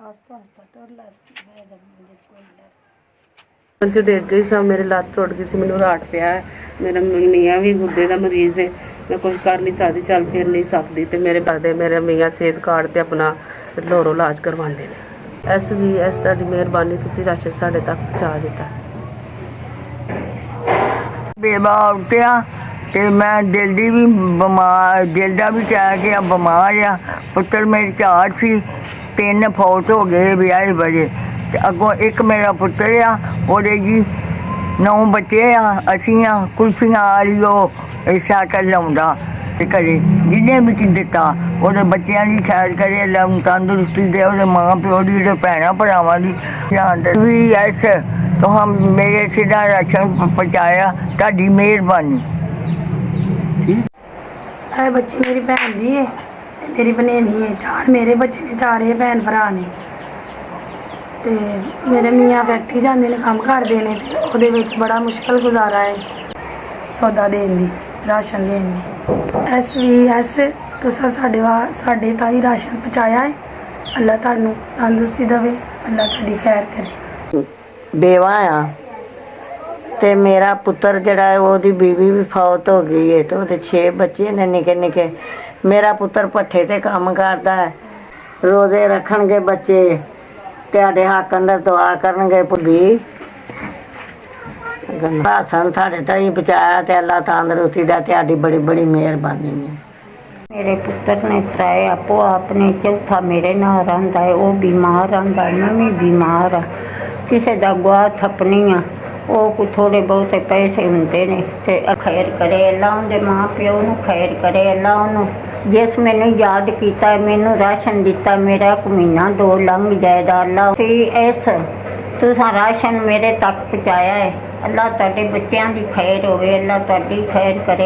ਆਸਤਾ ਆਸਤਾ ਟੁਰ ਲੱਗ ਮੈਂ ਜਦ ਮੁੰਡੇ ਕੋਈ ਡਰ जो डिग गई सा मेरी लत्त टुट गई सी, मैनू राट पिया है, मेरा मियाँ भी गुर्दे का मरीज़ है, मैं कुछ कर नहीं सकती, चल फिर नहीं सकती, तो मेरे बदे मेरे मियाँ सेहत कार्ड ते अपना लोरो इलाज करवाते हैं। इस तुहाडी मेहरबानी, तुसीं राशन साढ़े तक पहुँचा दिता। बेवा उठिया ते मैं दिल दी भी बीमार, दिल दा भी कह के बीमार आ। पुत्तर मेरी 4 सी, 3 फौत हो गए ब्याहे बजे, ते अगों एक मेरा पुत्तर आ, ओहदे जी 9 बच्चे आ, असीं आ कुल्फियां वाली ओह साइकल लाउंदा ते घरे जिन्हें भी दिता ओहदे बच्चों की खैर करे, अल्लाह तंदुरुस्ती दे, ओहदे माँ प्यो की, ओहदे भैणां भरावां की ध्यान भी ऐस तो हम मेरे सीधा राशन पहुँचाया, तुहाडी मेहरबानी। है बच्ची मेरी भैन दी है, मेरी भनेनी है, 4 मेरे बच्चे ने, 4 ये भैन भरा ने, ते मेरे मियाँ फैक्ट्री जाते हैं, काम करते हैं, तो ਉਹਦੇ ਵਿੱਚ बड़ा मुश्किल गुजारा है सौदा देन दी, राशन देन दी। SVS तुसां साडे ताईं राशन पहुँचाया है, अल्लाह तुहानूं तंदुरुस्ती देवे, अल्लाह तुहाडी खैर करे। बेवा आ ते मेरा पुत्तर जड़ा है ओहदी बीवी भी फौत हो गई है, तो ओहदे 6 बच्चे ने निके निके। मेरा पुत्तर भट्ठे ते काम करता है, रोजे रखणगे बच्चे, तेरे हक अंदर दुआ करनगे भी राशन थाड़े ताईं पहुँचाया, ते अल्लाह तंदरुस्ती दा तुहाडी बड़ी बड़ी मेहरबानी है। मेरे पुत्र ने 3 आपो आपने, चौथा मेरे नाल रहिंदा है, वो बीमार रहिंदा, मैं भी बीमार हाँ, किसी का गुआ थपनी आ, वो कोई थोड़े बहुते पैसे होंदे ने, ते खैर करे अल्लाह, उनके माँ प्यो नूं खैर करे अल्लाह, उन्होंने जिस मैनू याद किया, मैनू राशन दिता, मेरा 1 महीना 2 लंघ जाएगा, अल्लाह इस तुसां राशन मेरे तक पहुँचाया है, अल्लाह तुहाडे बच्चों की खैर होवे, अल्लाह तुहाडी खैर करे।